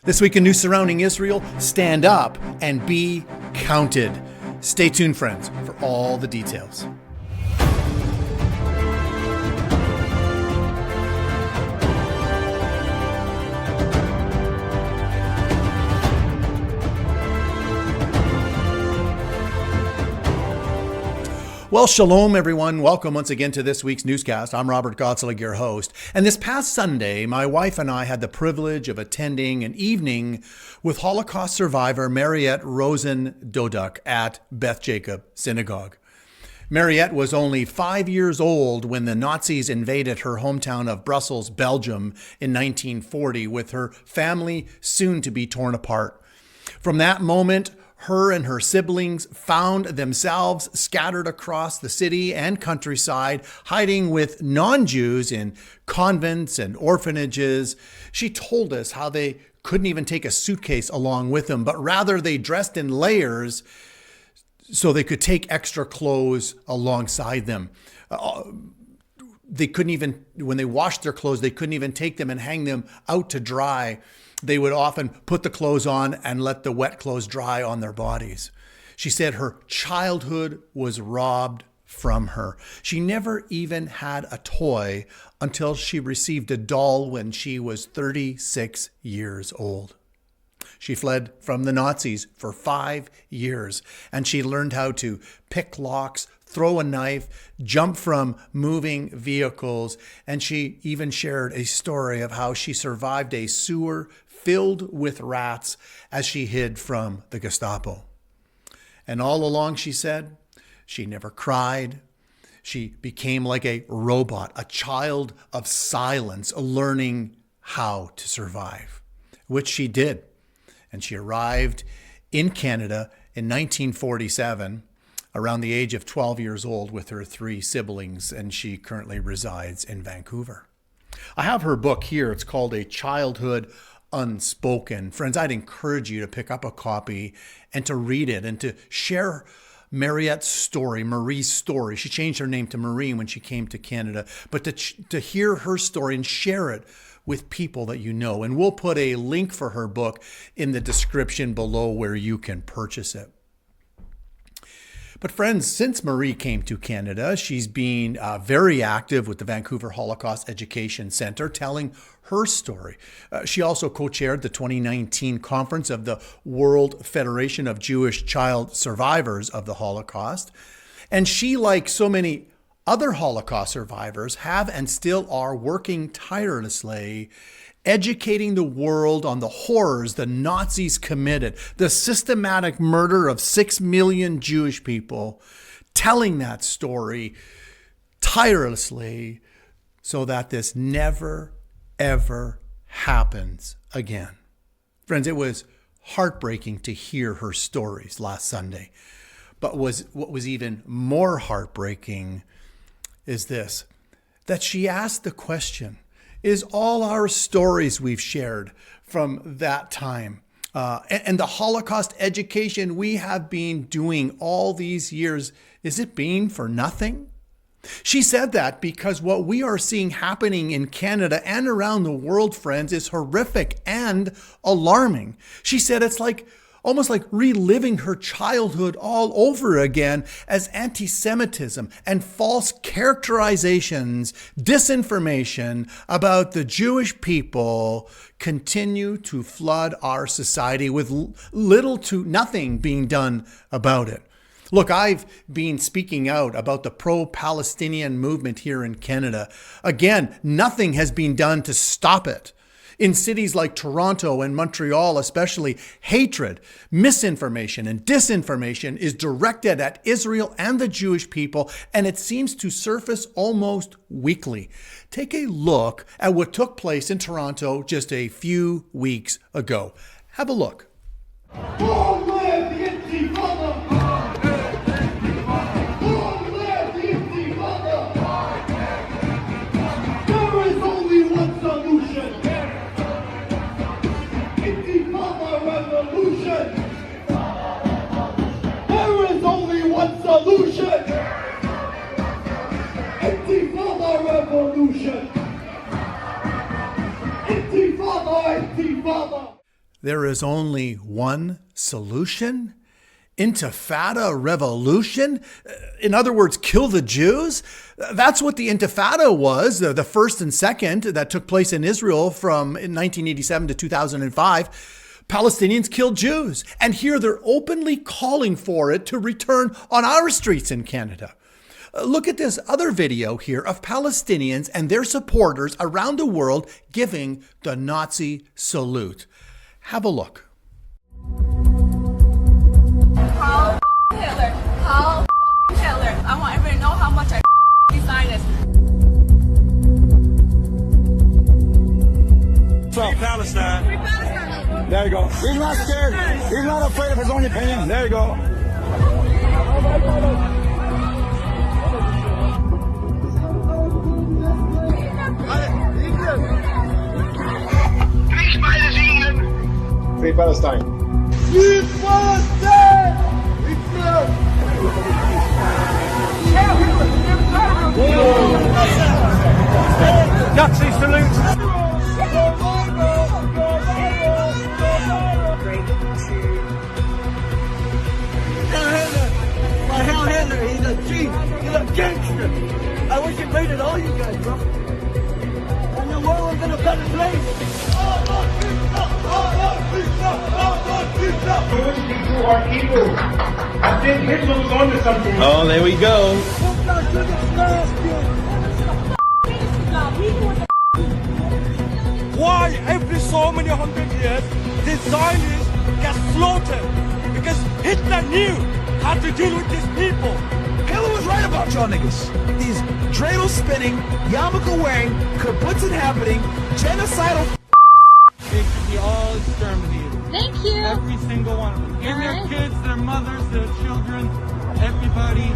This week in news surrounding Israel, stand up and be counted. Stay tuned, friends, for all the details. Well, shalom, everyone. Welcome once again to this week's newscast. I'm Robert Gottselig, your host. And this past Sunday, my wife and I had the privilege of attending an evening with Holocaust survivor Mariette Rosen Doduck at Beth Jacob Synagogue. Mariette was only 5 years old when the Nazis invaded her hometown of Brussels, Belgium in 1940, with her family soon to be torn apart. From that moment, her and her siblings found themselves scattered across the city and countryside, hiding with non-Jews in convents and orphanages. She told us how they couldn't even take a suitcase along with them, but rather they dressed in layers so they could take extra clothes alongside them. They couldn't even, when they washed their clothes, they couldn't even take them and hang them out to dry. They would often put the clothes on and let the wet clothes dry on their bodies. She said her childhood was robbed from her. She never even had a toy until she received a doll when she was 36 years old. She fled from the Nazis for 5 years, and she learned how to pick locks, throw a knife, jump from moving vehicles, and she even shared a story of how she survived a sewer filled with rats as she hid from the Gestapo. And all along, she said, she never cried. She became like a robot, a child of silence, learning how to survive, which she did. And she arrived in Canada in 1947, around the age of 12 years old, with her 3 siblings, and she currently resides in Vancouver. I have her book here. It's called A Childhood Unspoken. Friends, I'd encourage you to pick up a copy and to read it and to share Mariette's story, Marie's story. She changed her name to Marie when she came to Canada, but to hear her story and share it with people that you know. And we'll put a link for her book in the description below where you can purchase it. But friends, since Marie came to Canada, she's been very active with the Vancouver Holocaust Education Center, telling her story. She also co-chaired the 2019 conference of the World Federation of Jewish Child Survivors of the Holocaust. And she, like so many other Holocaust survivors, have and still are working tirelessly, educating the world on the horrors the Nazis committed, the systematic murder of 6 million Jewish people, telling that story tirelessly so that this never, ever happens again. Friends, it was heartbreaking to hear her stories last Sunday. But what was even more heartbreaking is this, that she asked the question, is all our stories we've shared from that time and the Holocaust education we have been doing all these years, is it being for nothing? She said that because what we are seeing happening in Canada and around the world, friends, is horrific and alarming. She said it's almost like reliving her childhood all over again as antisemitism and false characterizations, disinformation about the Jewish people continue to flood our society with little to nothing being done about it. Look, I've been speaking out about the pro-Palestinian movement here in Canada. Again, nothing has been done to stop it. In cities like Toronto and Montreal especially, hatred, misinformation, and disinformation is directed at Israel and the Jewish people, and it seems to surface almost weekly. Take a look at what took place in Toronto just a few weeks ago. Have a look. Long live the Intifada! There is only one solution. Intifada revolution. There is only one solution. Intifada revolution. Intifada, Intifada. There is only one solution? Intifada revolution? In other words, kill the Jews? That's what the Intifada was, the first and second that took place in Israel from 1987 to 2005. Palestinians killed Jews. And here they're openly calling for it to return on our streets in Canada. Look at this other video here of Palestinians and their supporters around the world giving the Nazi salute. Have a look. How Hitler? How Hitler? I want everybody to know how much I Zionist. So Palestine. Free Palestine. There you go. He's not scared. He's not afraid of his own opinion. There you go. Free Palestine. Free Palestine! Nazi salute. Hell Hitler, he's a chief, he's a gangster. I wish he raided all you guys, bro. And the world was in a better place. Jewish people are evil. I think Hitler was onto something. Oh, there we go. Why every so many hundred years the Zionists get slaughtered? Because Hitler knew how to deal with these people. Hitler was right about y'all niggas. These dreidel spinning, yarmulke wearing, kibbutzin happening, genocidal. They should be all exterminated. Thank you. Every single one of them. And their kids, their mothers, their children, everybody.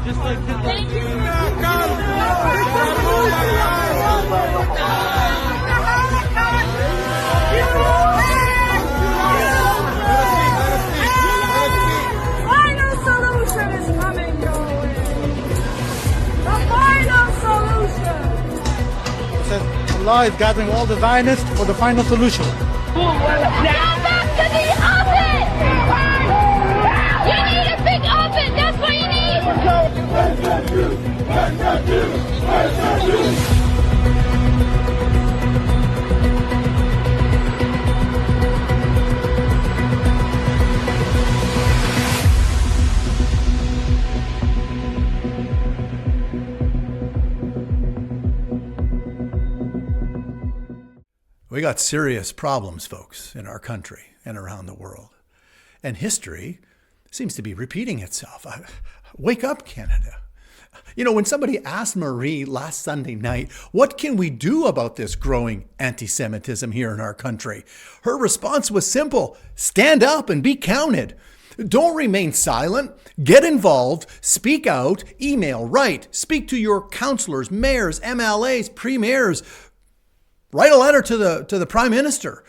Just like Hitler. Thank you. Final solution is coming your way. The final solution. It says Allah is gathering all the Zionists for the final solution. Go back to the oven! You need a big oven, that's what you need! We got serious problems, folks, in our country and around the world. And history seems to be repeating itself. Wake up, Canada. You know, when somebody asked Marie last Sunday night, what can we do about this growing anti-Semitism here in our country? Her response was simple: stand up and be counted. Don't remain silent. Get involved. Speak out. Email. Write. Speak to your councillors, mayors, MLAs, premiers. Write a letter to the Prime Minister.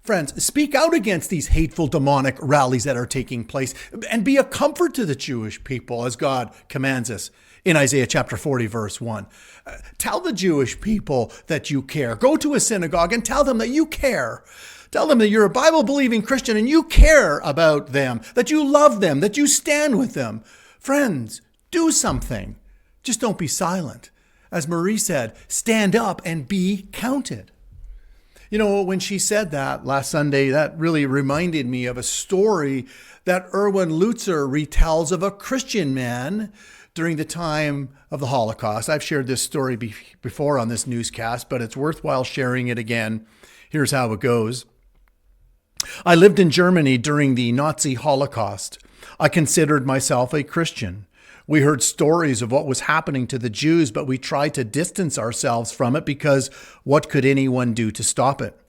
Friends, speak out against these hateful, demonic rallies that are taking place and be a comfort to the Jewish people as God commands us in Isaiah chapter 40, verse 1. Tell the Jewish people that you care. Go to a synagogue and tell them that you care. Tell them that you're a Bible-believing Christian and you care about them, that you love them, that you stand with them. Friends, do something. Just don't be silent. As Marie said, stand up and be counted. You know, when she said that last Sunday, that really reminded me of a story that Erwin Lutzer retells of a Christian man during the time of the Holocaust. I've shared this story before on this newscast, but it's worthwhile sharing it again. Here's how it goes. I lived in Germany during the Nazi Holocaust. I considered myself a Christian. We heard stories of what was happening to the Jews, but we tried to distance ourselves from it because what could anyone do to stop it?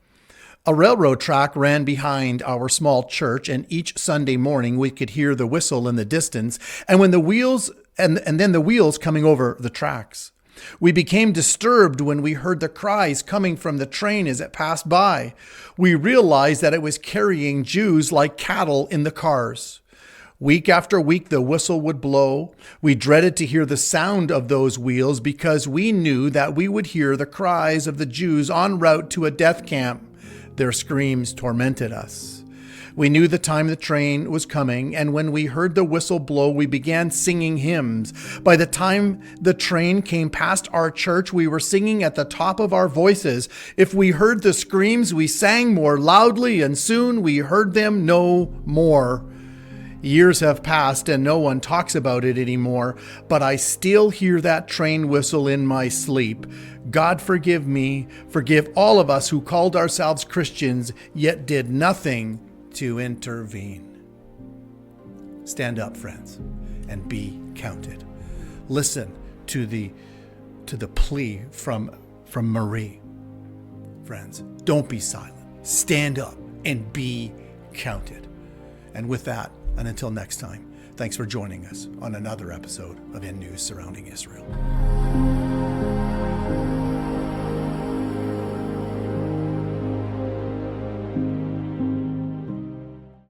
A railroad track ran behind our small church, and each Sunday morning we could hear the whistle in the distance, and when the wheels and then the wheels coming over the tracks. We became disturbed when we heard the cries coming from the train as it passed by. We realized that it was carrying Jews like cattle in the cars. Week after week, the whistle would blow. We dreaded to hear the sound of those wheels because we knew that we would hear the cries of the Jews en route to a death camp. Their screams tormented us. We knew the time the train was coming, and when we heard the whistle blow, we began singing hymns. By the time the train came past our church, we were singing at the top of our voices. If we heard the screams, we sang more loudly, and soon we heard them no more. Years have passed and no one talks about it anymore, but I still hear that train whistle in my sleep. God forgive me, forgive all of us who called ourselves Christians, yet did nothing to intervene. Stand up, friends, and be counted. Listen to the plea from Marie. Friends, don't be silent. Stand up and be counted. And with that, and until next time, thanks for joining us on another episode of In News Surrounding Israel.